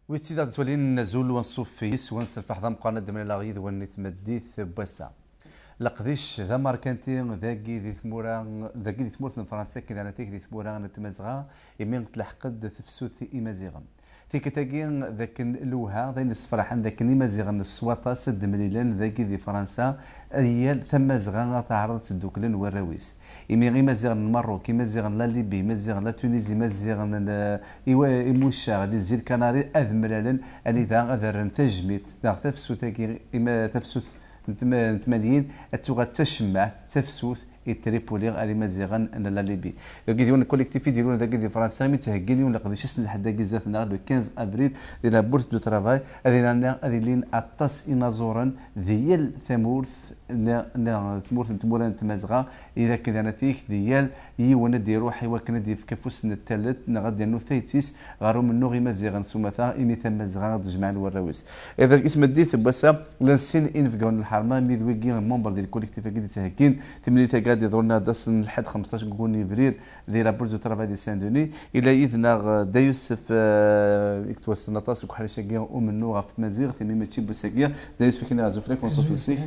ويستيداد تولين نزول ونصوفيس ونس الفحضة مقارنة من الأغيث ونتمديث بوسا لقديش ذا ماركانتي ذاكي ذي ثمورة فرنسا كذا أنا ذي ثمورة نتمزغا يمين تلحقد تفسوث إمازيغا تيكتاكين ذاك لوها ذي الصفراحان ذاك إمازيغا السواطا سد مليلان ذاكي ذي فرنسا أيال ثمازغا تعرض سدوكلن والراويس إمي مازيغن المروك إمازيغن لا ليبي إمازيغن لا تونيزي إمازيغن إموشا لي زير كناري أذملالن أني ذا غذرن تجميت ذا تفسوث إما تفسوث نتمانين أتوغا تشمع تفسوث يتريبولي على مازيغان ان لا ليبي كيديرون الكوليكتيف ديالنا ذاك ديال فرنسا متهكين ولا قداش اسن لحد كيزاتنا لو 15 ابريل ديال لا بورس دو ترافاي هذه لين اطاس انازورا ديال ثمورث ثمورث تموران تمازغا اذا كذا نتيك ديال يونا ديرو حيوا كنا دي في كفوس الثالث غادي نو ثيتيس غارو منو غي مازيغان سومثا ايمي ثمازغا تجمع الوراويس اذا اسم ديث بسا لانسين انفكون الحرمه ميدويكي ممبر ديال الكوليكتيف كي تهكين تمنيت قاعد يظهرنا داس لحد 15 فبراير ديال لابورس دو ترافاي دي سان دوني الى اذنا دا يوسف اكتواس نطاس وكحال شاكيا ومنو غاف مازيغ ثمي ماتشي بوساكيا دا يوسف كينا زوفليك ونصوف السيف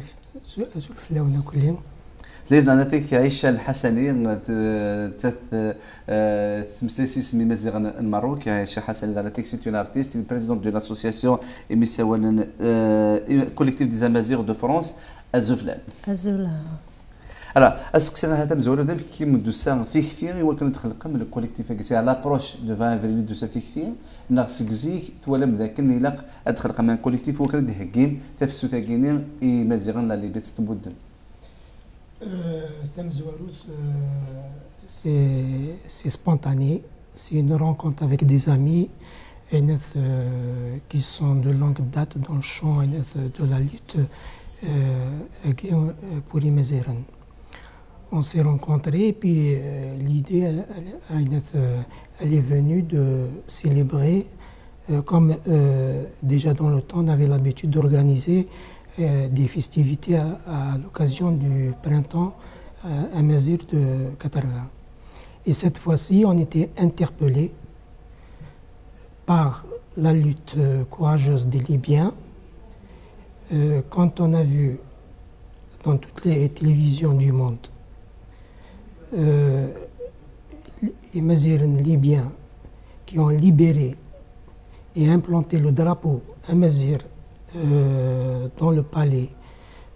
زوفلاونا كل يوم لينا نتيك عيشة الحسني تمسلسي سمي مازيغ المروك عيشة حسني نتيك سيت اون ارتيست بريزيدون دو لاسوسياسيون ايميساوال كوليكتيف دي زامازيغ دو فرانس ازوفلان alors اسقسينا هذا مزور هذا كي منذ ساعه ثيكثير ولكن تخلق من الكوليكتيف كي سي لابروش دو 20 افريل دو ثيكثير ناقص كزيك ثوالم ذاك نيلاق ادخل من الكوليكتيف وكان دهكين تفسو تاكيني مازيغان لا لي بيت تبودن ثم زواروث c'est spontané, c'est une rencontre avec des amis qui sont de longue date dans le champ de la lutte pour Imazighen. On s'est rencontrés et puis l'idée elle est venue de célébrer comme déjà dans le temps on avait l'habitude d'organiser des festivités à l'occasion du printemps Amazigh de 80. Et cette fois-ci, on était interpellés par la lutte courageuse des Libyens. Quand on a vu dans toutes les télévisions du monde les Amazigh libyens qui ont libéré et implanté le drapeau Amazigh dans le palais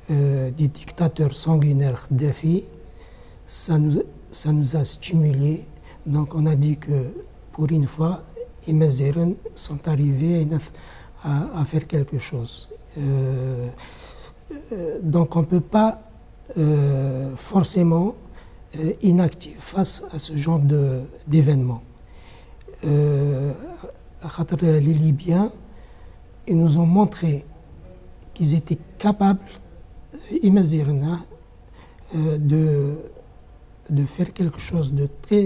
du dictateur sanguinaire Kadhafi, ça nous a stimulés. Donc on a dit que pour une fois, les Amazigh sont arrivés à faire quelque chose. Donc on ne peut pas forcément inactif face à ce genre d'événements. Les Libyens, ils nous ont montré qu'ils étaient capables, imaginer, de faire quelque chose de très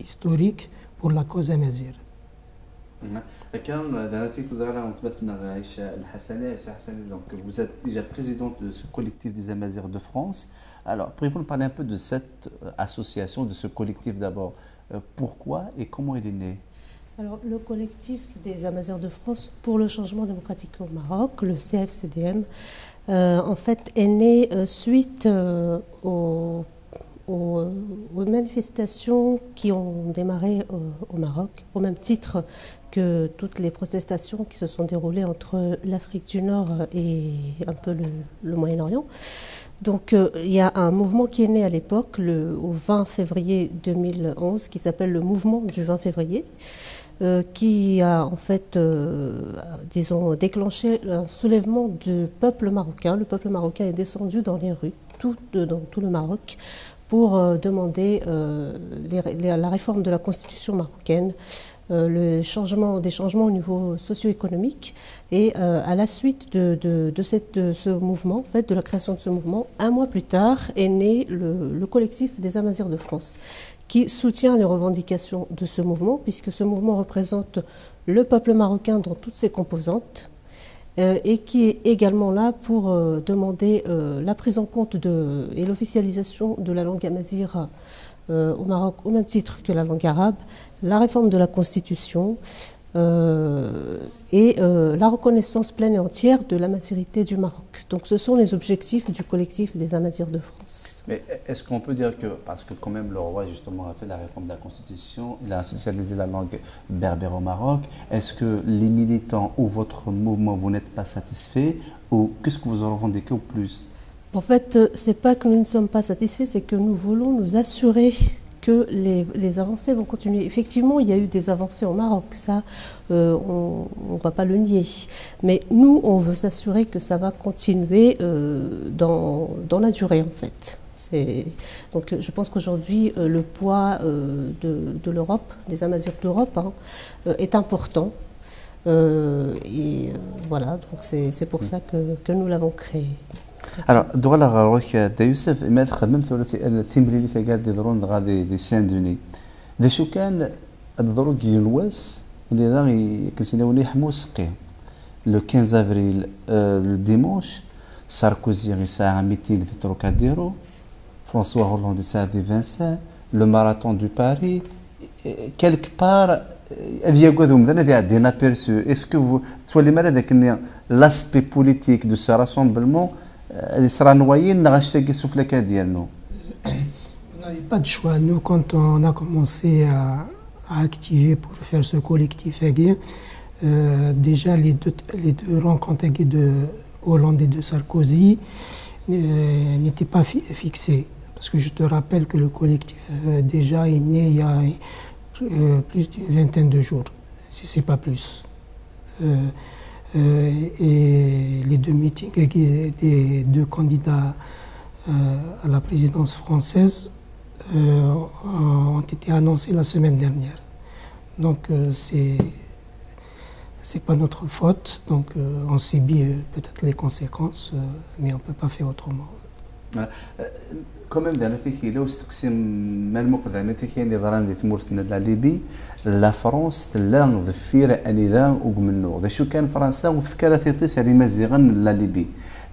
historique pour la cause amazigh. Vous êtes déjà présidente de ce collectif des Amazirs de France. Alors, pouvez-vous nous parler un peu de cette association, de ce collectif d'abord? Pourquoi et comment il est né? Alors, le collectif des Amazirs de France pour le changement démocratique au Maroc, le CFCDM, en fait, est né suite aux manifestations qui ont démarré au Maroc, au même titre que toutes les protestations qui se sont déroulées entre l'Afrique du Nord et un peu le Moyen-Orient. Donc il y a un mouvement qui est né à l'époque, au 20 février 2011, qui s'appelle le mouvement du 20 février, qui a en fait, disons, déclenché un soulèvement du peuple marocain. Le peuple marocain est descendu dans les rues, dans tout le Maroc, pour demander la réforme de la constitution marocaine, des changements au niveau socio-économique. Et à la suite de ce mouvement, en fait, de la création de ce mouvement, un mois plus tard est né le collectif des Amazirs de France, qui soutient les revendications de ce mouvement, puisque ce mouvement représente le peuple marocain dans toutes ses composantes, et qui est également là pour demander la prise en compte et l'officialisation de la langue amazigh au Maroc au même titre que la langue arabe, la réforme de la Constitution, et la reconnaissance pleine et entière de l'amazirité du Maroc. Donc ce sont les objectifs du collectif des Amazirs de France. Mais est-ce qu'on peut dire que, parce que quand même le roi justement a fait la réforme de la Constitution, il a institutionnalisé la langue berbère au Maroc, est-ce que les militants ou votre mouvement, vous n'êtes pas satisfaits, ou qu'est-ce que vous en revendiquez au plus? En fait, c'est pas que nous ne sommes pas satisfaits, c'est que nous voulons nous assurer que les avancées vont continuer. Effectivement, il y a eu des avancées au Maroc, ça, on ne va pas le nier. Mais nous, on veut s'assurer que ça va continuer dans la durée, en fait. Donc, je pense qu'aujourd'hui, le poids de l'Europe, des Amazirs d'Europe, est important. Et voilà, donc c'est pour ça que nous l'avons créé. Alors, دوغالا غاروك دا يوسف ما خممت ولا الثيمري اللي قال دي ضرون غادي دي سان دوني دا شو كان الضروك ينواس اللي ذا كنسيناوني حمو سقي لو 15 افريل لو ديمونش ساركوزي غيساع ميتينغ في تروكاديرو فرانسوا هولاند يساع دي فانسان لو ماراثون دو باري كيلك بار هذه يقولون مثلا هذه عندنا بيرسو اسكو تولي مالا ذاك لاسبي بوليتيك دو سا راسومبلمون اللي صرا نوايين غاشتاقي السفلكه ديالنا. On n'avait pas de choix. Nous, quand on a commencé à activer pour faire ce collectif Aguirre, déjà les deux rencontres Aguirre de Hollande et de Sarkozy n'étaient pas fixées. Parce que je te rappelle que le collectif déjà est né il y a plus d'une vingtaine de jours, si ce n'est pas plus. Et les deux meetings des deux candidats à la présidence française ont été annoncés la semaine dernière. Donc c'est pas notre faute. Donc on subit peut-être les conséquences, mais on peut pas faire autrement. quand même دانا فيك لو استقسم مالموق دانا فيك اللي ضران دي ثمورتنا لا ليبي لا فرنسا لا ظفير انذا ومنو ذا شو كان فرنسا وفكره تيطيس على مزيغن لا ليبي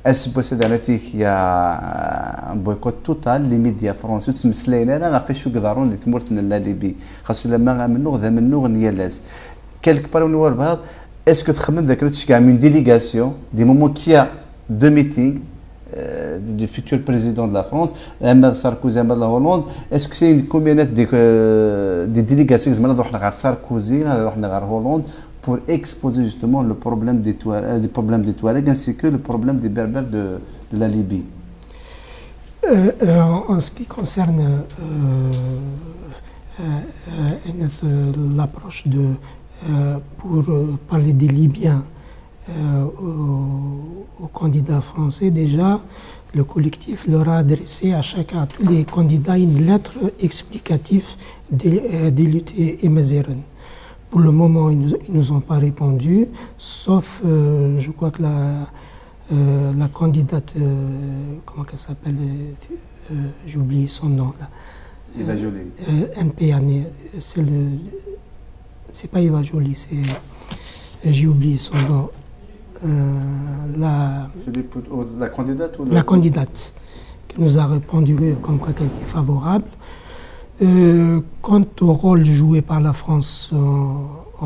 اسبوس دانا فيك يا بويكوت توتال لي ميديا فرنسا تمسلاينا انا غافي شو قدرون دي ثمورتنا لا ليبي خاصو لما منو ذا منو نيالاس كلك بارون وار بعض اسكو تخمم ذاك تشكع من ديليغاسيون دي مومون كيا دو ميتينغ du futur président de la France, Emmanuel Sarkozy, Emmanuel Hollande, est-ce que c'est une communauté des délégations qui sont vers Sarkozy, vers Hollande, pour exposer justement le problème des Touaregs ainsi que le problème des Berbères de la Libye? En ce qui concerne l'approche pour parler des Libyens, aux candidats français, déjà, le collectif leur a adressé à tous les candidats une lettre explicative des luttes émazighennes. Pour le moment, ils nous ont pas répondu, sauf, je crois que la candidate, comment elle s'appelle, j'ai oublié son nom là. Eva Joly. NPA, c'est pas Eva Joly, j'ai oublié son nom. La candidate ou la candidate qui nous a répondu comme quoi elle était favorable. Quant au rôle joué par la France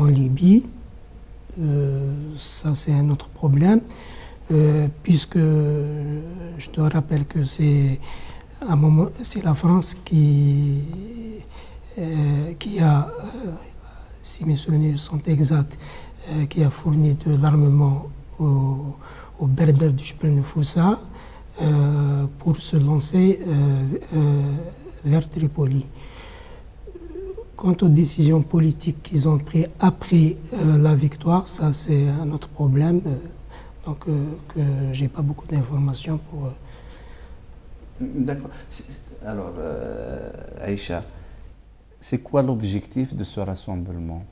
en Libye, ça c'est un autre problème, puisque je te rappelle que c'est la France qui a, si mes souvenirs sont exacts, qui a fourni de l'armement aux Berbères du Jebel Nefoussa pour se lancer vers Tripoli. Quant aux décisions politiques qu'ils ont prises après la victoire, ça c'est un autre problème, donc que j'ai pas beaucoup d'informations pour... D'accord. Alors, Aïcha, c'est quoi l'objectif de ce rassemblement?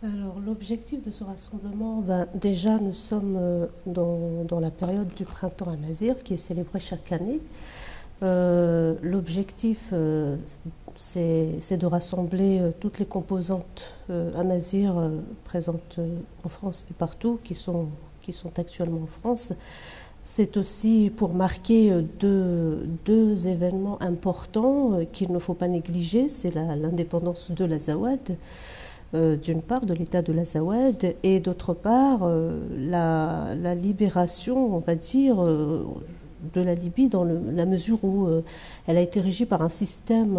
Alors, l'objectif de ce rassemblement, déjà, nous sommes dans la période du printemps amazigh qui est célébrée chaque année. L'objectif, c'est de rassembler toutes les composantes amazighs présentes en France et partout, qui sont actuellement en France. C'est aussi pour marquer deux événements importants qu'il ne faut pas négliger, c'est l'indépendance de l'Azawad, d'une part de l'État de l'Azawad, et d'autre part la libération, on va dire, de la Libye dans la mesure où elle a été régie par un système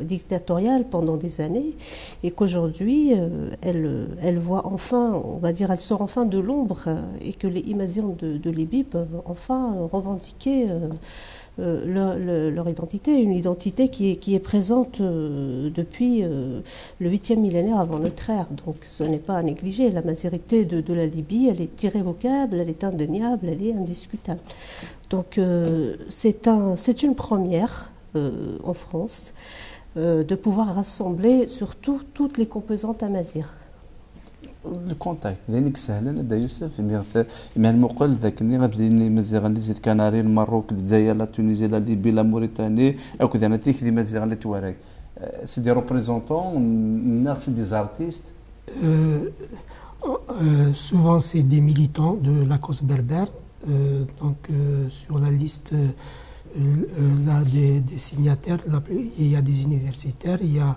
dictatorial pendant des années, et qu'aujourd'hui elle voit enfin, on va dire, elle sort enfin de l'ombre, et que les Imaziens de Libye peuvent enfin revendiquer leur identité, une identité qui est présente depuis le 8e millénaire avant notre ère. Donc ce n'est pas à négliger. La mazérité de la Libye, elle est irrévocable, elle est indéniable, elle est indiscutable. Donc c'est une première en France de pouvoir rassembler surtout toutes les composantes amazirs. الكونتاكت ذلك سهلا لدى يوسف مع المقل ذاك اللي غادي مزيغ اللي زيد كناري الماروك الجزائر لا تونيزي لا ليبي لا موريتاني او كذا انا تيك دي مزيغ اللي توارك سي دي ريبريزونطون نار سي دي زارتيست souvent c'est des militants de la cause berbère donc sur la liste là des signataires il y a des universitaires, il y a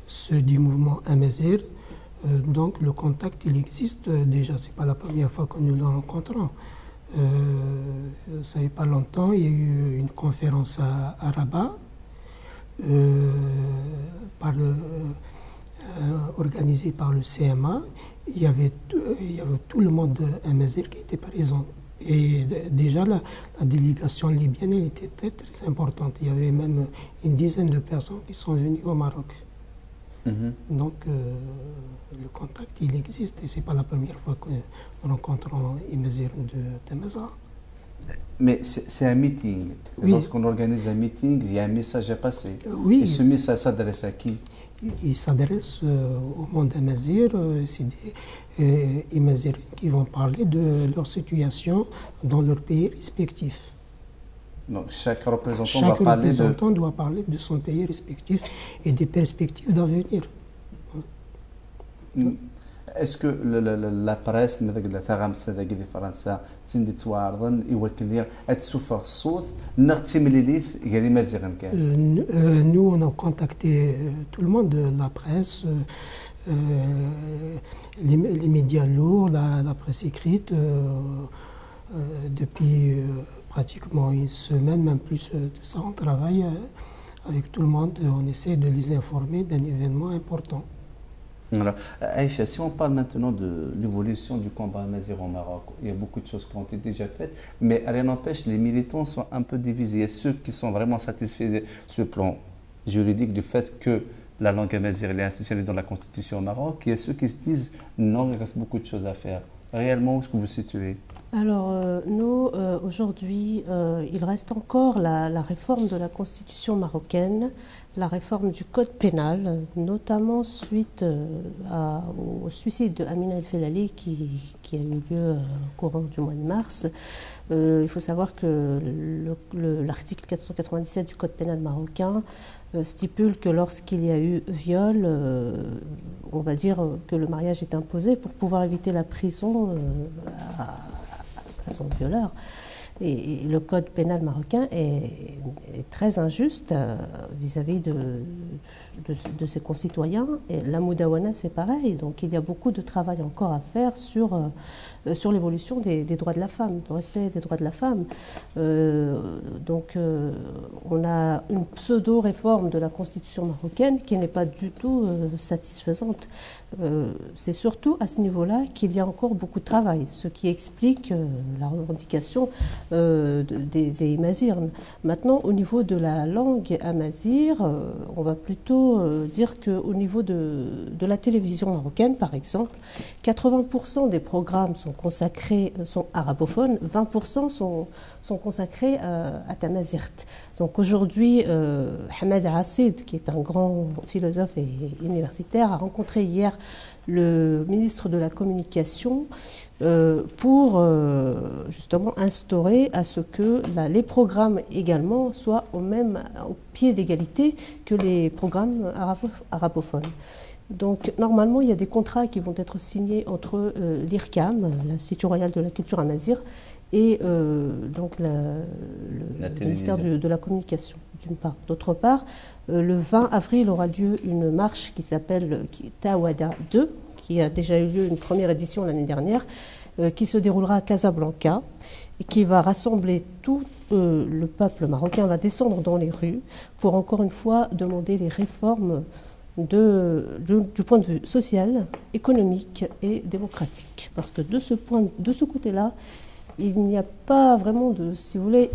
ceux du mouvement Amazir. Donc le contact, il existe déjà, c'est pas la première fois que nous le rencontrons. Ça fait pas longtemps, il y a eu une conférence à Rabat organisée par le CMA. Il y avait tout le monde amazigh qui était présent. Et déjà la délégation libyenne, elle était très, très importante. Il y avait même une dizaine de personnes qui sont venues au Maroc. Donc le contact il existe et c'est pas la première fois que nous rencontrons Imazir de Maza. Mais c'est un meeting. Oui. Lorsqu'on organise un meeting, il y a un message à passer. Oui. Et ce message s'adresse à qui? Il s'adresse au monde Amazir. C'est des Imazirs qui vont parler de leur situation dans leur pays respectif. Donc chaque représentant doit parler de son pays respectif et des perspectives d'avenir. Est-ce que la presse مثل ثغامس هذاك ديال فرنسا تندي توارضن يوكل لي تسوفر الصوت نغتمليليث غير مازيغن كان. Nous on a contacté tout le monde, la presse, les médias lourds, la presse écrite depuis pratiquement une semaine, même plus de ça. On travaille avec tout le monde, on essaie de les informer d'un événement important. Alors, Aïcha, si on parle maintenant de l'évolution du combat amazigh au Maroc, il y a beaucoup de choses qui ont été déjà faites, mais rien n'empêche, les militants sont un peu divisés. Il y a ceux qui sont vraiment satisfaits sur le plan juridique du fait que la langue amazigh est institutionnalisée dans la constitution au Maroc. Il y a ceux qui se disent non, il reste beaucoup de choses à faire. Réellement, où est-ce que vous vous situez? Alors, nous, aujourd'hui, il reste encore la réforme de la constitution marocaine, la réforme du code pénal, notamment suite au suicide de Amina El Felali qui a eu lieu au courant du mois de mars. Il faut savoir que l'article 497 du code pénal marocain stipule que lorsqu'il y a eu viol, on va dire que le mariage est imposé pour pouvoir éviter la prison à son violeur. Et le code pénal marocain est très injuste vis-à-vis de ses concitoyens. Et la Moudawana, c'est pareil. Donc il y a beaucoup de travail encore à faire sur l'évolution des droits de la femme, le respect des droits de la femme. Donc on a une pseudo-réforme de la constitution marocaine qui n'est pas du tout satisfaisante. C'est surtout à ce niveau-là qu'il y a encore beaucoup de travail, ce qui explique la revendication des Imazirs. Maintenant, au niveau de la langue amazigh, on va plutôt dire qu'au niveau de la télévision marocaine, par exemple, 80% des programmes sont arabophones, 20% sont consacrés à Tamazirt. Donc aujourd'hui, Hamad Assid, qui est un grand philosophe et universitaire, a rencontré hier le ministre de la Communication pour justement instaurer à ce que les programmes également soient au pied d'égalité que les programmes arabophones. Donc normalement, il y a des contrats qui vont être signés entre l'IRCAM, l'Institut royal de la culture amazigh, et donc le ministère de la Communication, d'une part. D'autre part, le 20 avril aura lieu une marche qui s'appelle Tawada 2, qui a déjà eu lieu une première édition l'année dernière, qui se déroulera à Casablanca et qui va rassembler tout le peuple marocain, va descendre dans les rues pour encore une fois demander les réformes du point de vue social, économique et démocratique. Parce que de ce côté-là, il n'y a pas vraiment si vous voulez,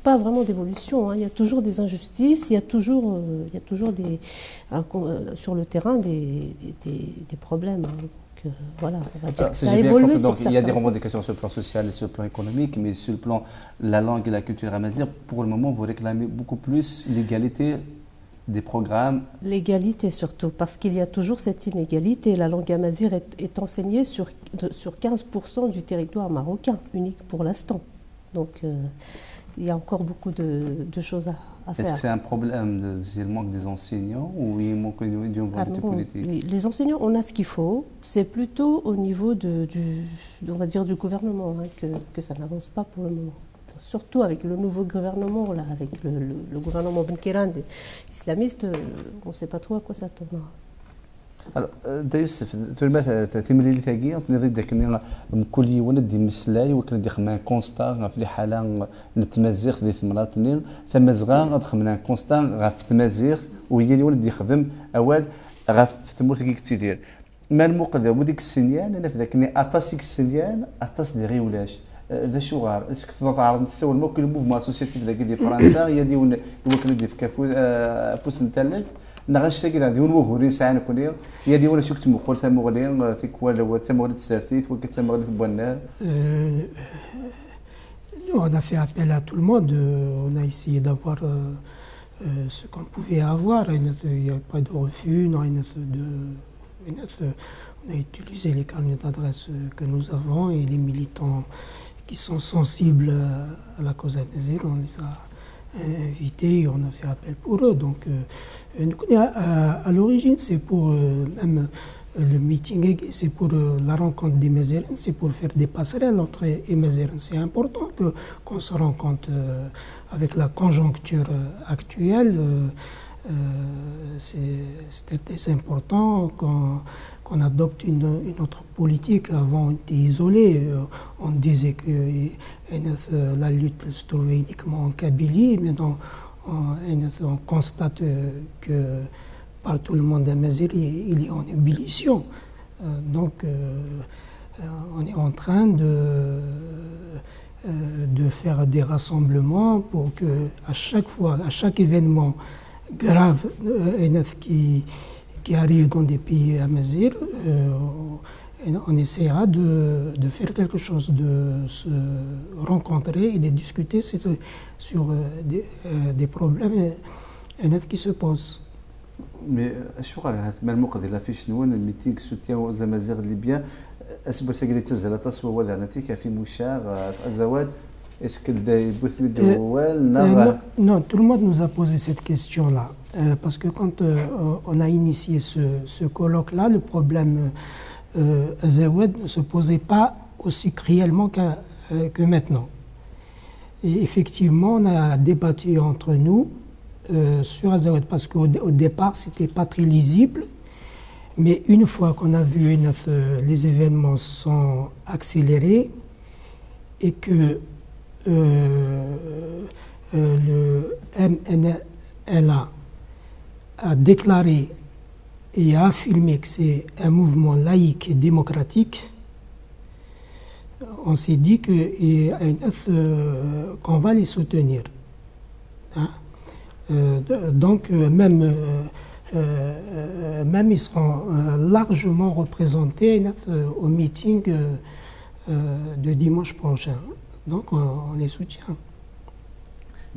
pas vraiment d'évolution. Il y a toujours des injustices, il y a toujours sur le terrain des problèmes. Donc, voilà, on va dire que ça a évolué sur certains. Il y a des revendications sur le plan social et sur le plan économique, mais sur le plan la langue et la culture amazigh, pour le moment, vous réclamez beaucoup plus l'égalité des programmes. L'égalité surtout, parce qu'il y a toujours cette inégalité. La langue amazigh est enseignée sur 15% du territoire marocain, unique pour l'instant. Donc il y a encore beaucoup de choses à faire. Est-ce que c'est un problème du manque des enseignants ou il manque d'une volonté politique? Oui, les enseignants, on a ce qu'il faut. C'est plutôt au niveau on va dire, du gouvernement que ça n'avance pas pour le moment. Surtout avec le nouveau gouvernement, là, avec le gouvernement Benkiran islamiste, on ne sait pas trop à quoi s'attendre. Alors, Dayus, في المثل تمرير ثاقي نضيد ذاك كل يوم دي مسلاي وكندي خمنا كونستا في حالة نتمزق ذي ثمراتني ثمزغا غتخمنا كونستا غاف تمازيغ وهي اللي ولد يخدم اوال غاف ثمور ثاقي كتير ما المقدر وديك السنيان انا في ذاك اطاسيك السنيان اطاس دي غيولاش ذا شو غار اسك تعرض نسول موكل موفمون اسوسياتيف ذاك ديال فرنسا هي اللي يوكل دي في كافوس نتلل نغاش تاكي هذه ونوغوري ساعه كوني هي دي ولا شو كنت مقول ثم مغلين فيك ولا تمغلي تساتيت وكنت تمغلي بوالنار. On a fait appel à tout le monde, on a essayé d'avoir ce qu'on pouvait avoir, il n'y a pas de refus, non, on a utilisé les carnets d'adresse que nous avons et les militants qui sont sensibles à la cause amazigh, on les a invités, on a fait appel pour eux. Donc, à l'origine, c'est pour même le meeting, c'est pour la rencontre des Mazérines, c'est pour faire des passerelles entre les Mazérines. C'est important qu'on se rencontre avec la conjoncture actuelle. C'était très important qu'on adopte une autre politique. Avant, on était isolé. On disait que la lutte se trouvait uniquement en Kabylie. Maintenant, on constate que partout le monde amazigh, il est en ébullition. Donc, on est en train de faire des rassemblements pour que à chaque fois, à chaque événement grave qui arrive dans des pays amazigh, on essaiera de faire quelque chose, de se rencontrer et de discuter sur des problèmes qui se posent. Mais شو قال هذا الموقف اللي في شنو الميتينغ سوتيان وزمازيغ ليبيا اسبوع ساكري تزال تصوى ولا نتيكا في مشاغ الزواج est-ce que non, tout le monde nous a posé cette question-là. Parce que quand on a initié ce colloque-là, le problème Azawad ne se posait pas aussi cruellement que maintenant. Et effectivement, on a débattu entre nous sur Azawad parce qu'au départ, ce n'était pas très lisible. Mais une fois qu'on a vu les événements sont accélérés et que le MNLA a déclaré et a affirmé que c'est un mouvement laïque et démocratique, on s'est dit qu'on va les soutenir. Hein? Donc même ils seront largement représentés au meeting de dimanche prochain. Donc on les soutient.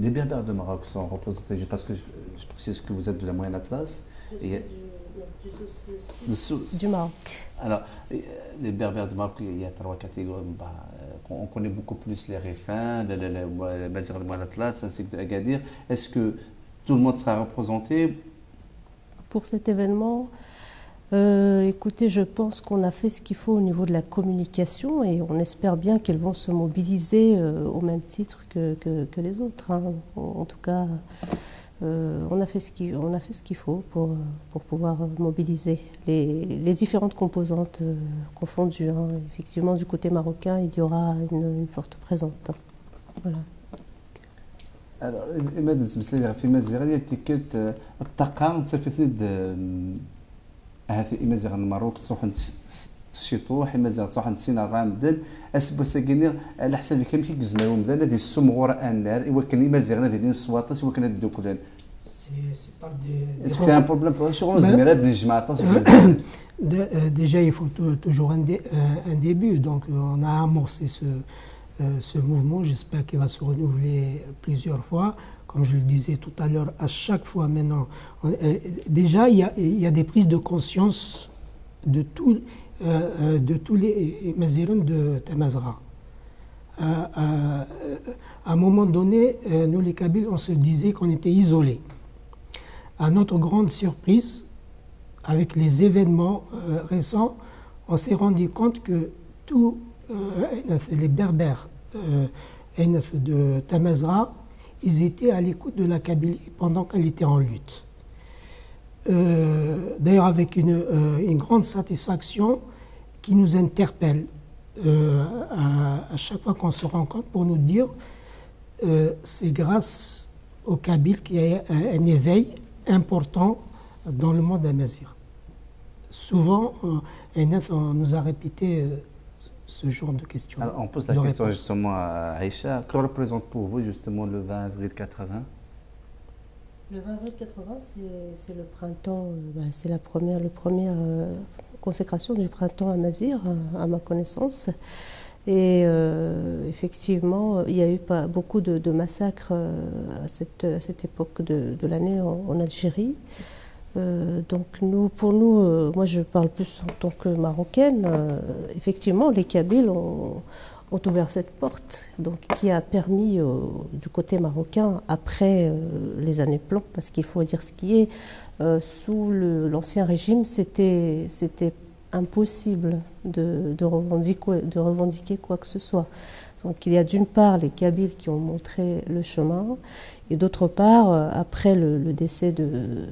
Les Berbères de Maroc sont représentés, parce que je précise que vous êtes de la Moyenne Atlas. Du Maroc. Alors, les Berbères de Maroc, il y a 3 catégories. On connaît beaucoup plus les Réfins, les Berbères de Moyenne Atlas, ainsi que de Agadir. Est-ce que tout le monde sera représenté? Pour cet événement, Écoutez, je pense qu'on a fait ce qu'il faut au niveau de la communication et on espère bien qu'elles vont se mobiliser au même titre que les autres, hein. En tout cas, on a fait ce qu'il faut pour pouvoir mobiliser les différentes composantes confondues, hein. Effectivement, du côté marocain, il y aura une forte présence, hein. Voilà. Alors, إما نتمثل في مزيغ ديال تيكت الطاقة نتفتني هذه إمازيغ المروك تصوح الشطوح إمازيغ تصوح السينا الرامدن أسبو ساكيني على حساب كم كي كزماو مدن هذه السمغور النار إوا كان إمازيغ هذه الصواتس إوا كان الدوكلان C'est un problème pour Déjà, il faut toujours un début. Donc, on a amorcé ce mouvement. J'espère qu'il va se renouveler plusieurs fois. Comme je le disais tout à l'heure, à chaque fois maintenant, déjà, il y a des prises de conscience de tous les Maziroun de Tamazra. À un moment donné, nous les Kabyles, on se disait qu'on était isolés. À notre grande surprise, avec les événements récents, on s'est rendu compte que tous les Berbères de Tamazra, ils étaient à l'écoute de la Kabylie pendant qu'elle était en lutte. D'ailleurs, avec une grande satisfaction qui nous interpelle à chaque fois qu'on se rencontre pour nous dire c'est grâce aux Kabyles qu'il y a un éveil important dans le monde amazigh. Souvent, on nous a répété ce genre de questions. Alors, on pose la question justement à Aïcha. Que représente pour vous justement le 20 avril 80? Le 20 avril 80, c'est le printemps, c'est la première consécration du printemps amazigh, à ma connaissance. Et effectivement, il y a eu beaucoup de massacres à cette époque de l'année en Algérie. Donc pour nous, moi je parle plus en tant que marocaine, effectivement les Kabyles ont ouvert cette porte, donc, qui a permis du côté marocain, après les années plomb, parce qu'il faut dire ce qui est, sous l'ancien régime, c'était impossible de revendiquer quoi que ce soit. Donc il y a d'une part les Kabyles qui ont montré le chemin, et d'autre part, après le décès de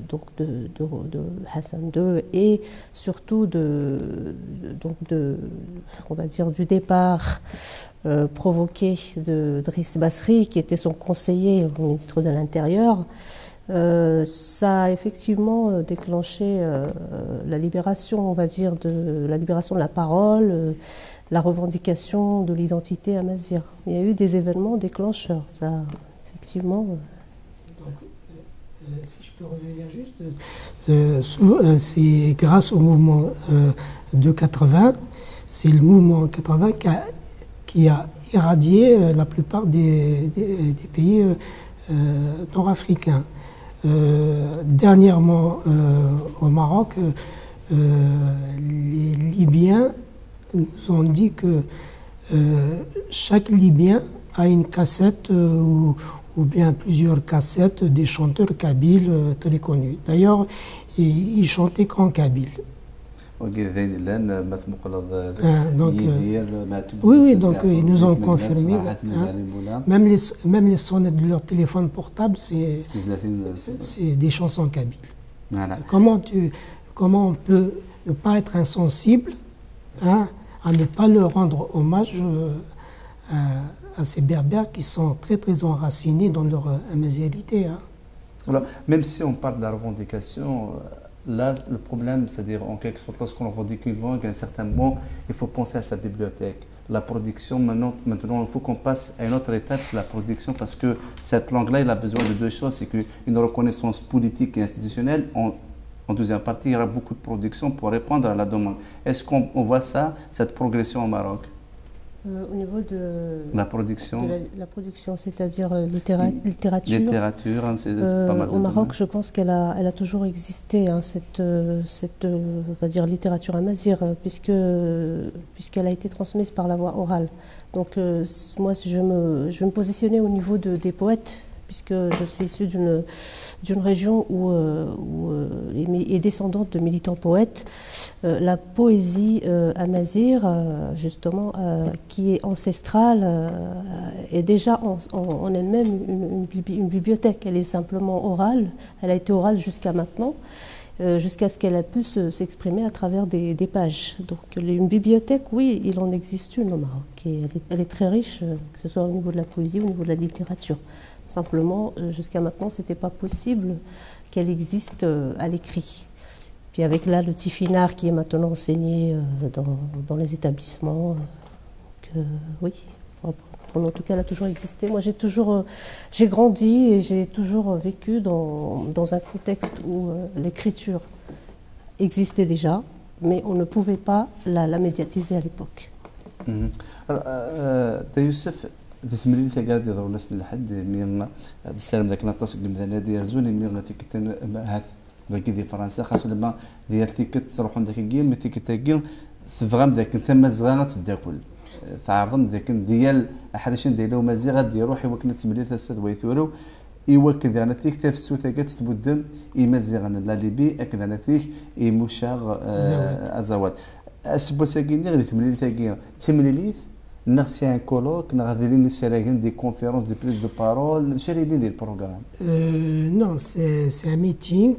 Hassan II et surtout on va dire du départ provoqué de Driss Basri, qui était son conseiller au ministre de l'Intérieur, ça a effectivement déclenché la libération, on va dire, la libération de la parole, la revendication de l'identité amazigh. Il y a eu des événements déclencheurs, ça, effectivement. Donc, si je peux revenir juste, c'est grâce au mouvement de 80, c'est le mouvement 80 qui a irradié la plupart des pays nord-africains. Dernièrement, au Maroc, les Libyens nous ont dit que chaque Libyen a une cassette ou bien plusieurs cassettes des chanteurs kabyles très connus. D'ailleurs, ils chantaient qu'en kabyle. Oui, donc ils nous ont confirmé. Même les sonnettes de leur téléphone portable, c'est des chansons kabyles. Voilà. Comment on peut ne pas être insensible, hein, à ne pas leur rendre hommage à ces berbères qui sont très très enracinés dans leur amazigalité, hein. Alors, même si on parle de la revendication, là, le problème, c'est-à-dire, en quelque sorte, lorsqu'on revendique une langue, à un certain moment, il faut penser à sa bibliothèque. La production, maintenant, il faut qu'on passe à une autre étape, c'est la production, parce que cette langue-là, elle a besoin de deux choses. C'est qu'une reconnaissance politique et institutionnelle. En deuxième partie, il y aura beaucoup de production pour répondre à la demande. Est-ce qu'on voit ça, cette progression au Maroc? Au niveau de la production, la production, c'est-à-dire littérature. Littérature, hein, c'est pas mal. Au Maroc, je pense qu'elle a toujours existé, hein, cette on va dire littérature amazigh, puisqu'elle a été transmise par la voie orale. Donc moi, je vais me positionner au niveau des poètes puisque je suis issue d'une région et descendante de militants poètes. La poésie amazigh, justement, qui est ancestrale, est déjà en elle-même une bibliothèque. Elle est simplement orale, elle a été orale jusqu'à maintenant. Jusqu'à ce qu'elle a pu s'exprimer à travers des pages. Donc une bibliothèque, oui, il en existe une au Maroc. Et elle est très riche, que ce soit au niveau de la poésie ou au niveau de la littérature. Simplement, jusqu'à maintenant, ce n'était pas possible qu'elle existe à l'écrit. Puis avec là, le tifinagh qui est maintenant enseigné dans les établissements, oui, en tout cas, elle a toujours existé. Moi, j'ai grandi et j'ai toujours vécu dans un contexte où l'écriture existait déjà, mais on ne pouvait pas la médiatiser à l'époque. يوسف تثمرين تقال دي ضرورة الحد من السلام ذاك نطاس قمذانا ديال زوني من تيكت هاث ذاك دي فرنسا خاصة لما ديال تيكت تروحون ذاك الجيم تيكت تاكين تفغم ذاك ثم زغانة تداكل تعرضم ذاك ديال حرشين ديالو مازي غادي يروح يوكن تسملير تاسد ويثورو يوكن ذا نتيك تفسو ثاكات تبدم يمازيغن لا ليبي اكن نتيك يمشاغ ازوات اسبو ساكيني غادي تمليل ثاكي تمليليث نغسي ان كولوك نغادي نسيراكين دي كونفيرونس دي بليس دو بارول شريبي ديال البروغرام Non, c'est un meeting.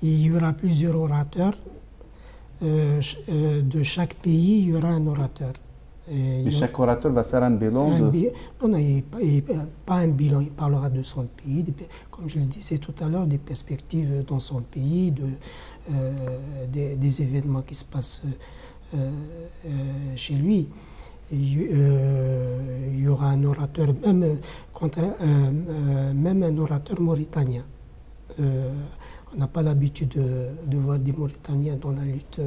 Il y aura plusieurs orateurs. De chaque pays, il y aura un orateur. Et chaque orateur va faire un bilan Non, pas un bilan, il parlera de son pays, comme je le disais tout à l'heure, des perspectives dans son pays, des événements qui se passent chez lui. Il y aura un orateur, même un orateur mauritanien. On n'a pas l'habitude de voir des Mauritaniens dans la lutte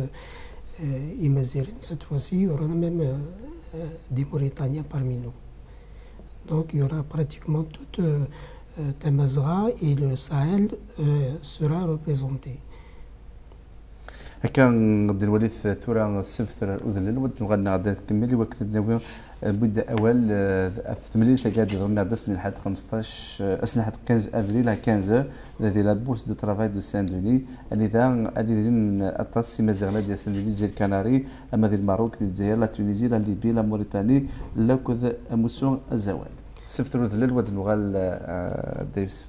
imazighienne. Cette fois-ci, il y aura même des Mauritaniens parmi nous. Donc il y aura pratiquement toute Tamazgha et le Sahel sera représenté. هكا غادي نولي ثورة السفر الأذن ود نغنى غادي نكمل وقت ناوي بدا أول في 8 ثقادي غنى غدا سنة لحد 15 سنة لحد 15 أفريل 15 الذي لا بورس دو ترافاي دو سان دوني اللي دايرين أطاس مازيغنا ديال سان دوني ديال الكناري أما ديال الماروك ديال الجزائر لا تونيزي لا ليبي لا موريتاني لا كذا موسون الزوال سفر الأذن ود نغال ديوس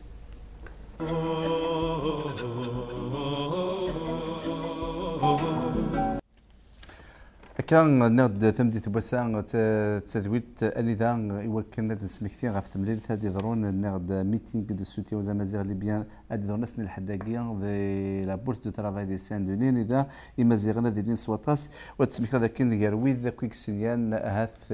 كان نقد ثمدي ثبسان تزويت الإذا يوكلنا تسمكتين غاف تمليل هذه ضرون نقد ميتينغ دو سوتيان وزامازيغ ليبيان هذه ضرون نسن الحداقية ذي لا بورس دو ترافاي دي سان دونين إذا يمازيغنا ذي لين سواطاس وتسمكت هذا كين يروي ذا كويك سنيان هاث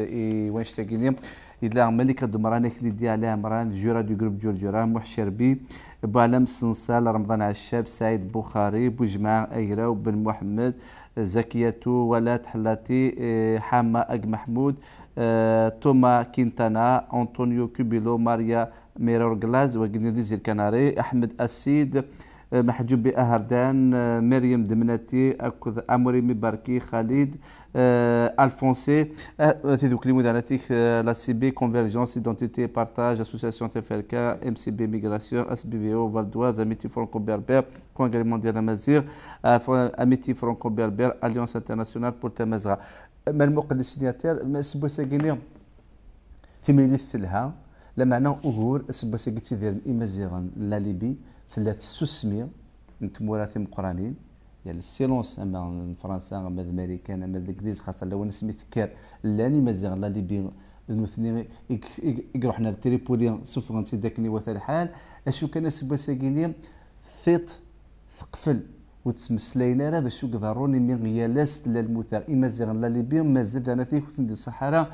وين شتاقيني إذا ملكة دمران كليدي على عمران جورا دو جروب جورجورا محشربي بعلم سنسال رمضان عشاب سعيد بوخاري بوجماع أيراو بن محمد زكياتو ولات حلاتي حامة أج محمود توما كينتانا أنطونيو كوبيلو ماريا ميرورغلاز وجنيديزي الكناري أحمد أسيد محجوبي أهردان مريم دمناتي أكذ أموري مباركي خالد الفونسي تيدو كلمو داناتيك لا سي بي كونفيرجونس ايدنتيتي بارتاج اسوسياسيون تفلك ام سي بي ميغراسيون اس بي في او فالدواز اميتي فرانكو بربر كونغري مونديال امازيغ اميتي فرانكو بربر اليونس انترناسيونال بور تمازغا ما الموقع سيناتير ما سبوساكيني ثميلي الثلها لما انا اغور سبوساكيتي ديال الامازيغان لا ليبي ثلاث سوسميه نتموراتي مقرانين يعني السيلونس اما فرنسا اما الامريكان اما الانجليز خاصه لو نسمي ذكر لاني مازال لا ليبي المثني يروح حنا لتريبولي سوف غنسي داكني وثا الحال اشو كان سبوساكيني ثيط ثقفل وتسمسلينا هذا شو ضروني من غيالاس للمثار مازال لا ليبي مازال انا في دي الصحراء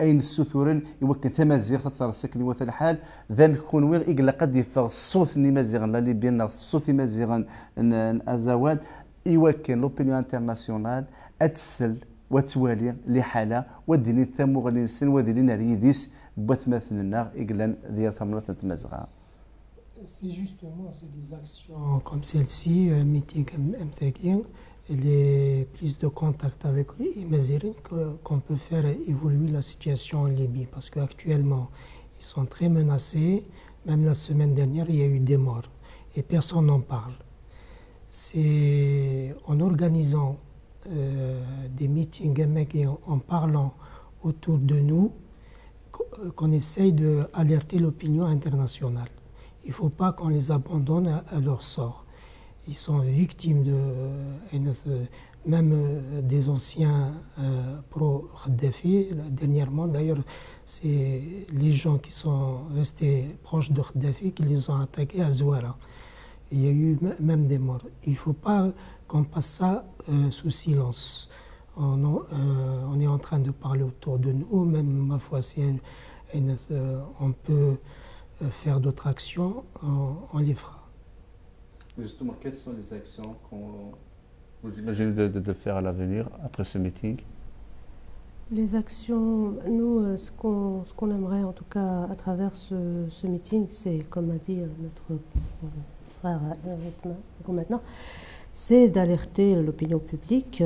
اين السثورن يمكن ثمازيغ تصار السكن وثا الحال ذلك يكون وين إقلا قد يفغ الصوت مازيغ لا ليبيان الصوت مازيغ ازواد يمكن لوبينيون انترناسيونال اتسل وتوالي لحاله وديني ثمو غادي نسن وديني ريديس بث مثلنا إقلا ديال ثمرة تمازغا. C'est justement des actions comme celle-ci, meeting MTG, les prises de contact avec les Imazighiens qu'on peut faire évoluer la situation en Libye parce qu'actuellement ils sont très menacés Même la semaine dernière, il y a eu des morts et personne n'en parle. C'est en organisant des meetings et en parlant autour de nous qu'on essaye d'alerter l'opinion internationale. Il ne faut pas qu'on les abandonne à leur sort. Ils sont victimes même des anciens pro-Kadhafi. Dernièrement, d'ailleurs, c'est les gens qui sont restés proches de Kadhafi qui les ont attaqués à Zouara. Il y a eu même des morts. Il ne faut pas qu'on passe ça sous silence. On est en train de parler autour de nous, même ma foi, si on peut faire d'autres actions, on les fera. Justement, quelles sont les actions qu'on vous imaginez de faire à l'avenir après ce meeting? Les actions, nous, ce qu'on aimerait en tout cas à travers ce meeting, c'est comme a dit notre frère maintenant, c'est d'alerter l'opinion publique.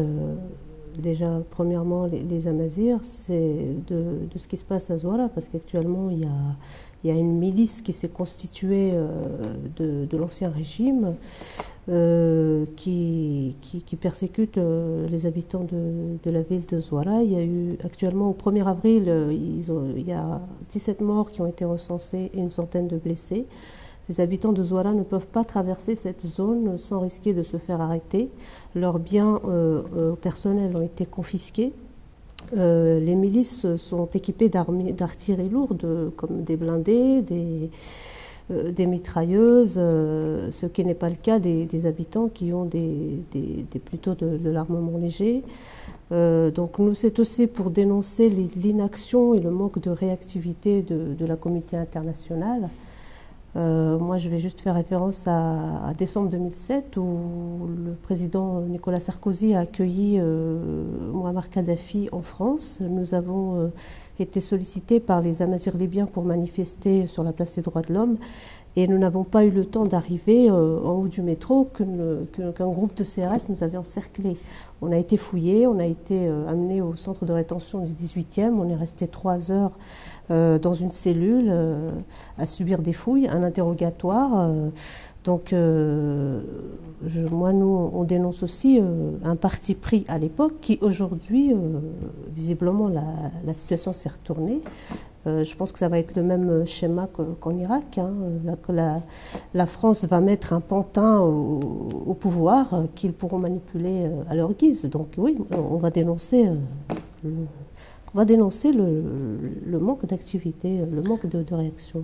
Déjà, premièrement, les Amazirs, c'est de ce qui se passe à Zouara, parce qu'actuellement, il y a une milice qui s'est constituée de l'ancien régime qui persécute les habitants de la ville de Zouara. Il y a eu actuellement, au 1er avril, il y a 17 morts qui ont été recensés et une centaine de blessés. Les habitants de Zouara ne peuvent pas traverser cette zone sans risquer de se faire arrêter. Leurs biens personnels ont été confisqués. Les milices sont équipées d'artillerie lourde, comme des blindés, des mitrailleuses, ce qui n'est pas le cas des habitants qui ont plutôt de l'armement léger. Donc nous, c'est aussi pour dénoncer l'inaction et le manque de réactivité de la communauté internationale. Moi, je vais juste faire référence à décembre 2007 où le président Nicolas Sarkozy a accueilli Mouammar Kadhafi en France. Nous avons été sollicités par les Amazirs libyens pour manifester sur la place des droits de l'homme et nous n'avons pas eu le temps d'arriver en haut du métro qu'un groupe de CRS nous avait encerclés. On a été fouillés, on a été amenés au centre de rétention du 18e, on est resté 3 heures dans une cellule à subir des fouilles, un interrogatoire. Donc nous, on dénonce aussi un parti pris à l'époque qui aujourd'hui, visiblement, la situation s'est retournée. Je pense que ça va être le même schéma qu'en Irak. La France va mettre un pantin au pouvoir qu'ils pourront manipuler à leur guise. Donc oui, on va dénoncer le manque d'activité, le manque de réaction.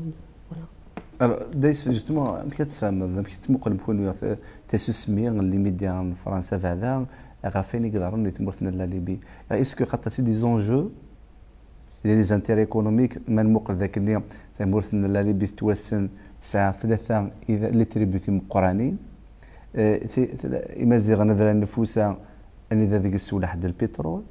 Voilà. Alors, justement, يمكن تسمق المكون تسمي اللي ميديا فرنسا بعدا غافين يقدروا اللي تمرتنا لليبي. اسكو خاطر دي زونجو لي زانتيري ايكونوميك ما نموقل ذاك اليوم تمرتنا لليبي توسن ساعه 3 اذا لي تريبيوتي مقرانين إمازيغ نذر النفوسا ان اذا ذيك السوله حد البترول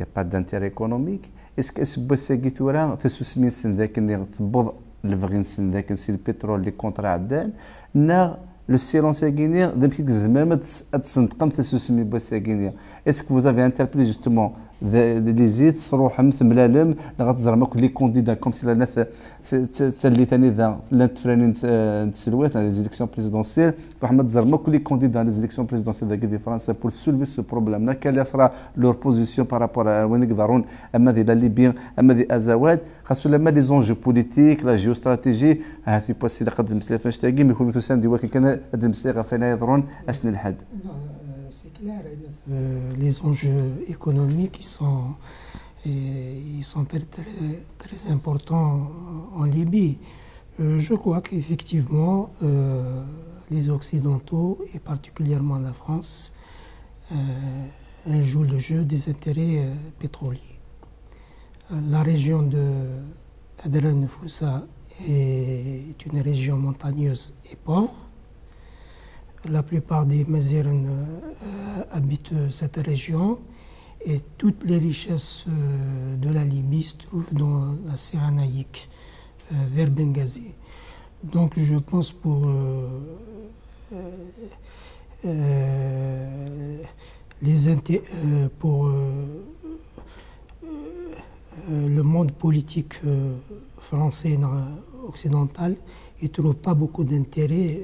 يا با دانتيري ايكونوميك اسك اسبا ساكي ثورا تسوسمين سن ذاك اللي تبوض الفغين سن ذاك نسي البترول اللي كونترا عدان نا لو سيلونس ساكيني ديك الزمان ما تسنتقم تسوسمي بساكيني اسك vous avez interpellé justement لي زيت تروح مثملالم غتزرم كل كونديدا كوم سي لا سالي ثاني ذا لانتفرانين تسلوات لي زيليكسيون بريزيدونسيال محمد زرم كل كونديدا لي زيليكسيون بريزيدونسيال ديال فرنسا بور سولفي سو بروبليم لا كان يصرا لور بوزيسيون بارابور وين يقدرون اما ذي لا ليبيان اما ذي ازواد خاصو لما لي زونجو بوليتيك لا جيوستراتيجي هذه باسي لقد المسافه فاش تاقي ما يكون مثلا دي كان هاد المسافه فين يضرون اسن الحد. C'est clair, les enjeux économiques ils sont très, très, très importants en Libye. Je crois qu'effectivement, les Occidentaux, et particulièrement la France, jouent le jeu des intérêts pétroliers. La région de Adra Nefoussa est une région montagneuse et pauvre. La plupart des Mazirs habitent cette région et toutes les richesses de la Libye se trouvent dans la Cyrénaïque, vers Benghazi. Donc je pense pour le monde politique français et occidental, ils ne trouvent pas beaucoup d'intérêt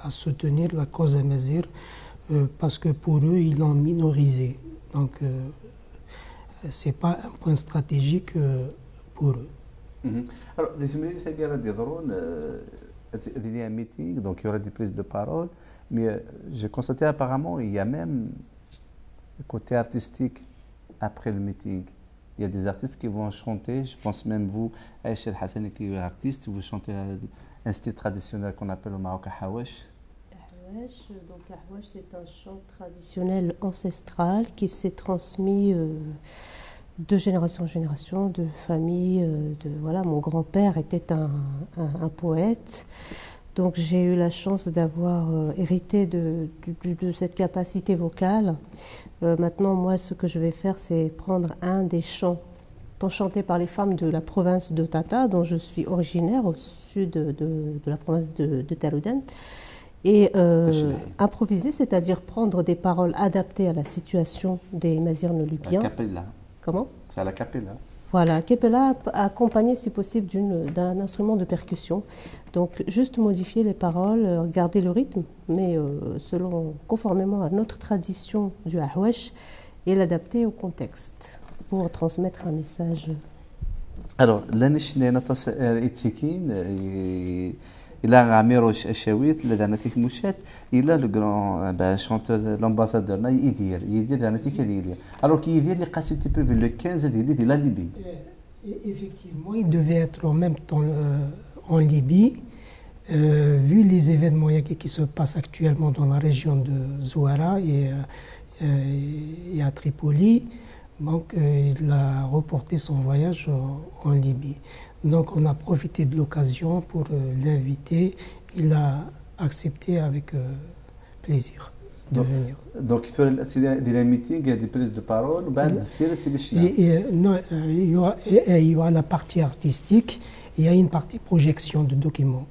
à soutenir la cause amazigh parce que pour eux, ils l'ont minorisé. Donc, ce n'est pas un point stratégique pour eux. Alors, des semaines, ça a des drones, il y a un meeting, donc il y aura des prises de parole, mais j'ai constaté apparemment il y a même le côté artistique après le meeting. Il y a des artistes qui vont chanter, je pense même vous, Aïcha El Hassani qui est artiste, vous chantez un style traditionnel qu'on appelle au Maroc Hawash. Donc Ahwash, c'est un chant traditionnel ancestral qui s'est transmis de génération en génération, de famille. Voilà, mon grand-père était un poète. Donc j'ai eu la chance d'avoir hérité de cette capacité vocale. Maintenant, moi, ce que je vais faire, c'est prendre un des chants chantés par les femmes de la province de Tata, dont je suis originaire, au sud de la province de Taroudant, et improviser, c'est-à-dire prendre des paroles adaptées à la situation des Mazirno-Libyens. A cappella. Comment? C'est à la cappella. Voilà, a cappella accompagné si possible d'un instrument de percussion. Donc juste modifier les paroles, garder le rythme, mais conformément à notre tradition du Ahwash, et l'adapter au contexte pour transmettre un message. Alors, l'année chinoise, il a Amirosh Echawit, le dernier Mouchet, il a le grand chanteur, l'ambassadeur, Yidir, alors qu'il dit qu'il est prévu le 15 de la Libye. Effectivement, il devait être en même temps en Libye. Vu les événements qui se passent actuellement dans la région de Zouara et à Tripoli, donc il a reporté son voyage en Libye. Donc on a profité de l'occasion pour l'inviter. Il a accepté avec plaisir de venir. Donc il y a des meetings, il y a des prises de parole, il y aura la partie artistique, il y a une partie projection de documents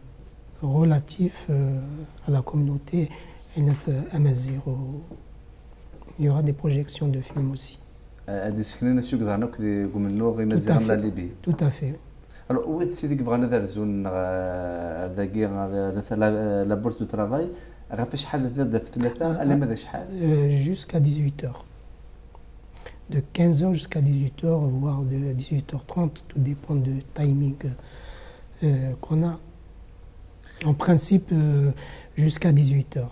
relatifs à la communauté amazigh. Il y aura des projections de films aussi. Tout à fait. Alors, où est-ce que vous avez zone la bourse de travail? Jusqu'à 18h. De 15h jusqu'à 18h, voire de 18h30, tout dépend du timing qu'on a. En principe, jusqu'à 18h.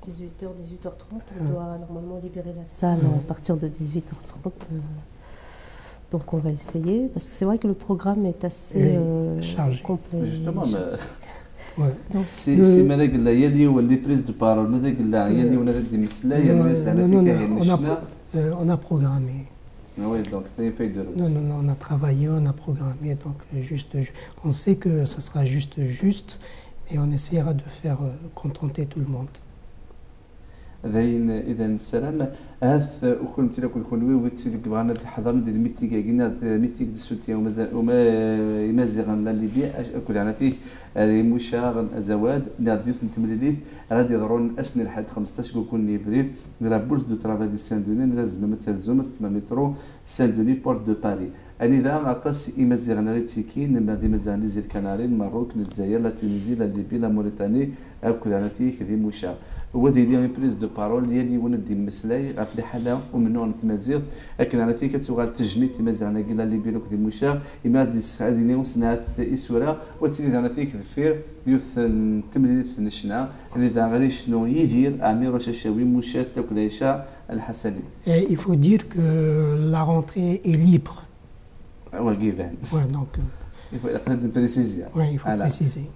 18h, 18h30, on doit normalement libérer la salle à partir de 18h30. Donc on va essayer, parce que c'est vrai que le programme est assez chargé. Complet. Justement, c'est les prises de parole, on a programmé. Oui, donc non, on a travaillé, on a programmé, donc on sait que ça sera juste, et on essaiera de faire contenter tout le monde. إذا السلام هاث أخو متلا كل خنوي وتسيلك بغانا حضرنا ديال الميتيك كينا ميتيك دي السوتيا وما يمازغن لا ليبيا أكو دعنا فيه مشاغن زواد ناديوث نتمليليث غادي يضرون أسن لحد 15 كون نيفريل ندير بورس دو ترافاي دي سان دوني لازم مثلا زوم 6 مترو سان دوني بورت دو باري أني ذا عطاس يمازغن لا تيكين ما دي مازغن لي الكناري المغرب الجزائر لا تونسي لا ليبيا لا موريتاني أكو دعنا فيه كذي مشاغ هو ديالي بريز دو بارول ديالي وندي مسلاي غاف لي حاله ومنو نتمازيغ لكن انا تيكا تسوغال تجميد تمازيغ انا كيلا لي بيلوك دي موشا اما دي سعاديني وسنات اسورا وتسيدي انا تيك فير يوث تمليت نشنا اللي دا غير شنو يدير امير شاشاوي موشا تاكلايشا الحسني. Il faut dire que la rentrée est libre. Ouais, given. Ouais, donc il faut préciser. Ouais, il faut préciser.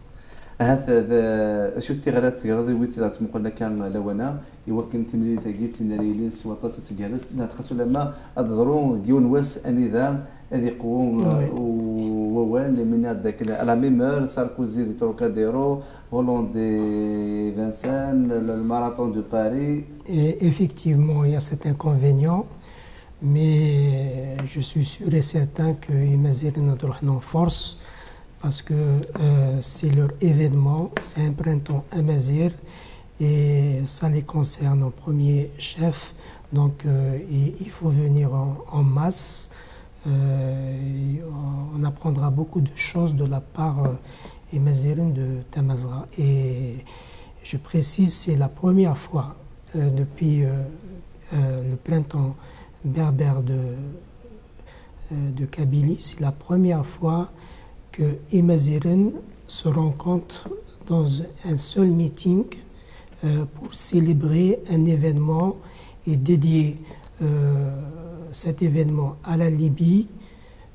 هذا شو التغيرات غادي ويت تمقلنا كان لوانا يمكن تملي تاكيت ناريلين سواطات تجالس لا تخصو لما اضرو ديون واس انذا هذه قوم ووال من هذاك لا ميمور ساركوزي دي تروكاديرو هولندي فانسان الماراثون دو باريس. Effectivement, il y a cet inconvénient, mais je suis sûr et certain que Imazir est en force. Parce que c'est leur événement, c'est un printemps amazigh et ça les concerne en premier chef. Donc il faut venir en masse. On apprendra beaucoup de choses de la part Imaziren de Tamazgha. Et je précise, c'est la première fois depuis le printemps berbère de Kabylie, c'est la première fois que Imaziren se rencontrent dans un seul meeting pour célébrer un événement et dédier cet événement à la Libye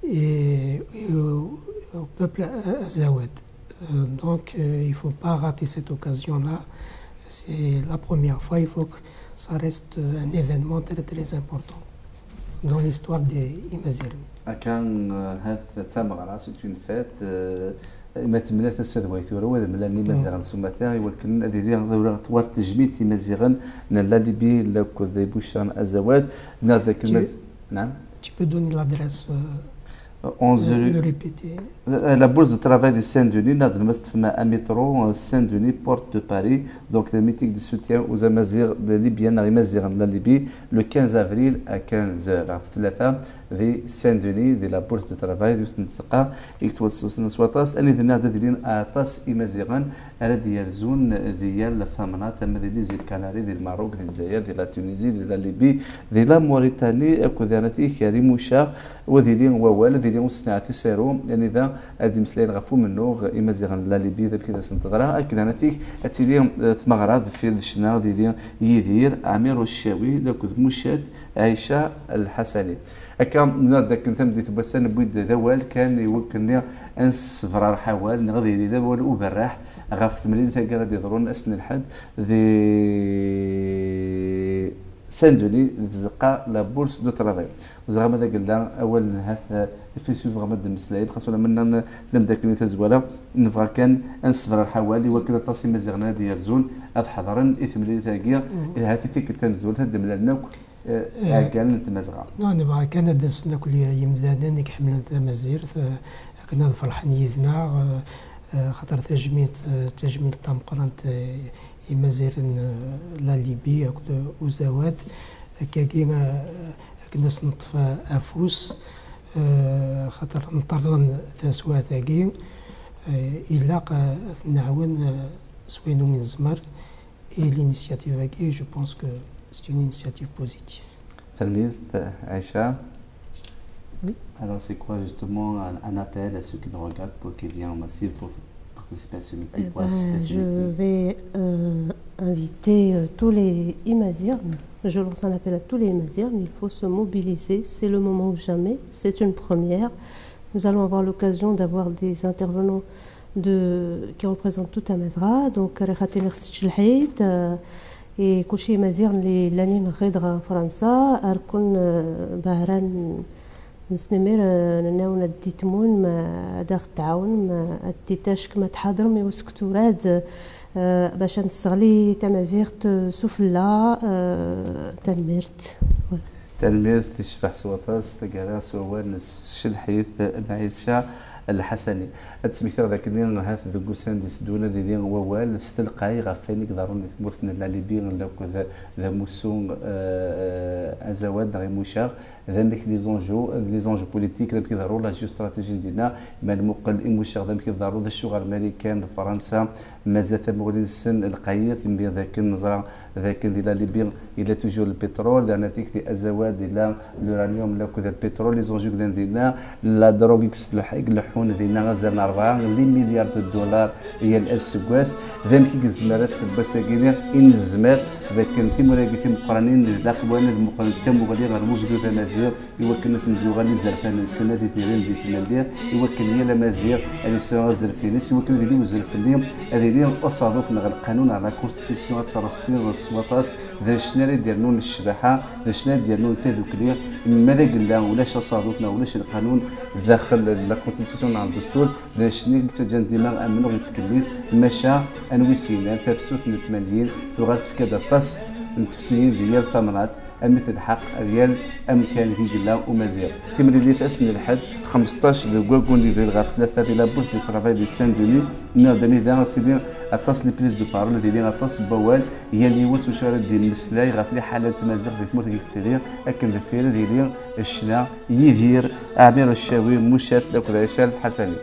et au peuple azawad. Donc il ne faut pas rater cette occasion-là. C'est la première fois, il faut que ça reste un événement très très important dans l'histoire des Imaziren. كان هذا تامغرا سيت اون فات ما تمنات السدوي ثورة وهذا من اللي مازال سمثا ولكن هذه دورة ثوار تجميد مازال نلا ليبي لا كذا بوشان ازواد نذاك نعم. Tu peux donner l'adresse 11 le répéter. La bourse de travail de Saint-Denis, un métro Saint-Denis, porte de Paris, donc le meeting de soutien aux Amazirs de Libyens, la Libye, le 15 avril à 15h. في سان دوني ديال لا بورس دو ترافاي ديال النسقه يكتوسوسن سواطاس اني درنا ديالين اطاس ايمازيغان على ديال زون ديال الثمنات اما ديال زيد كناري ديال المغرب ديال الجزائر ديال تونسي ديال ليبي ديال موريتاني اكو ذانتي كريم وشا وديالين ووال ديالين وصناعتي سيرو يعني ذا ادي مسلين غفو منو ايمازيغان لا ليبي ذا كذا سنتغرا اكيد نتيك اتيلي ثمغرات في الشنا ديال يدير عمير الشاوي لكذ مشات عائشه الحسني هكا ذاك كنت بديت بسان بويد ذوال كان يوكلني انس فرار حوال نغذي ذوال وبراح غاف مليون ثاقه غادي يضرون اسن الحد ذي ساندوني تزقى لا بورس دو ترافاي وزغما ذاك قلنا اول هذا في سوف غما دمسلاي خاصنا منا نبدا كني تزوالا نفغا كان انس فرار حوال يوكل طاسي مزغنا ديال زون اض حضرن اثملي ثاقيه هاتي تيك تنزول تهدم لنا كان نتمازغا نبغى كان دسنا كل يمدانا نك حملنا تمازير كنا فرحان يذنا خاطر تجميل تمقرنت يمازيرن لا ليبي وزوات كاكينا كنا نطف افوس خاطر نطرن تسوا ثاقي الا نعاون سوينو من زمر اي لينيسياتيف هاكي جو بونس كو c'est une initiative positive. Talmid, Aïcha. Oui. Alors c'est quoi justement un appel à ceux qui nous regardent pour qu'ils viennent en massif pour participer à ce meeting, pour assister à ce meeting? Je vais inviter tous les Imazirs. Je lance un appel à tous les Imazirs. Il faut se mobiliser. C'est le moment ou jamais. C'est une première. Nous allons avoir l'occasion d'avoir des intervenants qui représentent tout Amazra. Donc, Rekhatin Ersichilhaïd. Et كلشي مزيغ اللي لاني نغيض فرنسا اركن بهران نسنمر ناونا ديتمون ما داخل التعاون ما اديتاش كما تحاضر مي وسكتورات باش نستغلي تمازيغ سفلا تنميرت تشبح سواطاس كراس ووال الشلحيث العيشة الحسني اتسميتر ذاك الدين هاث ذو ساندس دونا ديال ووال ستلقاي غافيني قدرون ثمرتنا لا ليبيين لا كذا ذا موسون ازواد غير مشاغ ذلك لي زونجو بوليتيك ذا كيظهروا لا جيو استراتيجي ديالنا ما المقل المشاغ ذا كيظهروا ذا الشغل الامريكان فرنسا مازال تمولي السن القيد من ذاك النظره ذاك ديال ليبيا الى توجور البترول لان ذيك ازواد الى اليورانيوم لا كذا البترول لي زونجو ديالنا لا دروغ يلحون ديالنا غزال 4 مليار دولار هي الاسكواس ذا كي الزماره السباساكينيا ان الزمار ذاك كنتي مراقبين مقرنين لا قوانين المقرن تم غادي غير موجود مازيغ يوكل الناس نديو غادي زرفان السنه ديالين ديال يوكل لي لا مازيغ هذه سوا زرفينيس يوكل لي وزرفني هذه لي اصادفنا القانون على كونستيتيسيون ترسير السواطاس ذا الشناري ديال نون الشباحه ذا الشناري ديال نون تذكري ماذا قلنا ولاش صادفنا ولاش القانون داخل لا كونستيتيسيون على الدستور ذا الشناري تجان ديما امنو غيتكلم مشى انويسينا تفسوت من 80 ثغال في كذا طاس نتفسين ديال ثمرات مثل حق ديال امكان هيجلا ومزيغ تمري لي تاسن الحد 15 دو غوغون لي غير 3 ديال بورس دو ترافاي دي سان دوني نادني ذا تيدير اطاس لي بريز دو بارول ديال اطاس بوال هي اللي هو سوشارات ديال المسلاي غاف لي حاله تمازيغ في تموت كيكتيريا اكن الفير ديال الشنا يدير عامر الشاوي مشات لك عيشه الحسني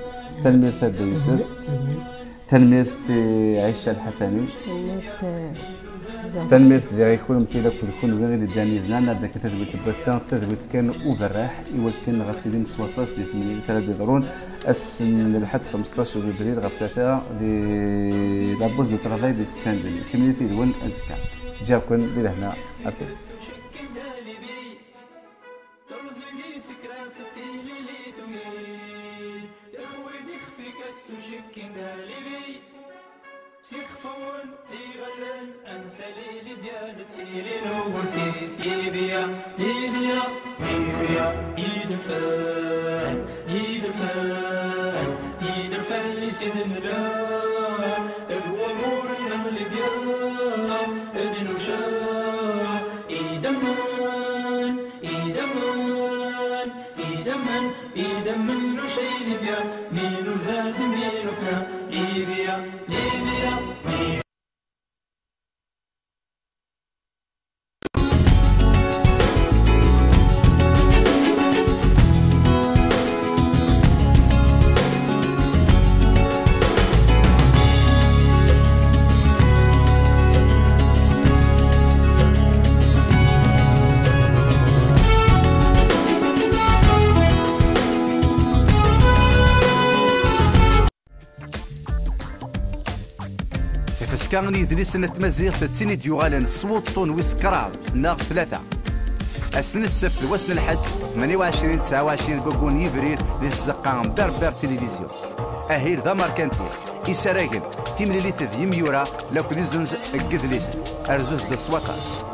تنميرت هذا يوسف، تنميرت عيشة الحسني، تنميرت ذي غيكون متيلك ويكون غير الداني ذنانا ذاك تدويت بسام تدويت كان وبراح يمكن غتسيدي مسواطاس ديال 8 ضرون السن لحد 15 ابريل غير 3 دي لابوز دو ترافاي دي سان دوني كملتي دون ازكا جاكم الى هنا ابي كان يدرس نتمزيغ تتسيني ديوغالن صوتون ويسكرار ناغ 3 السنة السبت وسن الحد 28 29 كوكون يفريل دي الزقام بربر تلفزيون أهير ذا ماركانتي إسراغن تيمليلي تذيم يورا لوك دي زنز القذليس أرزوث دي سواقات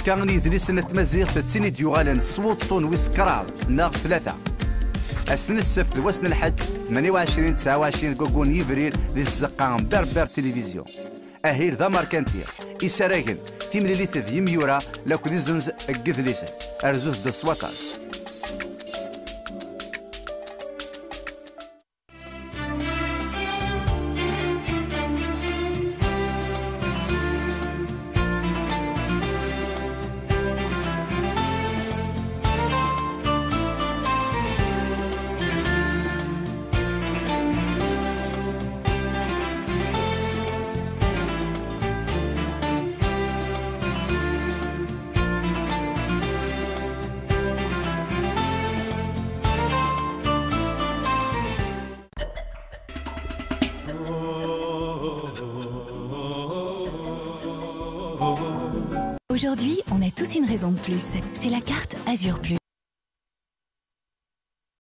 فسكان يدريسن التمازيغ تتسيني ديوغالن صوتون ويسكرار ناغ ثلاثة أسن السفت وسن الحد 28-29 كوكون يفريل ذي الزقان بربر تلفزيون أهير ذا ماركانتير إساراغن تيمليليت ذي ميورا لاكو ذي زنز أكذليسن أرزوه دا سواكاز. Aujourd'hui, on a tous une raison de plus. C'est la carte Azur Plus.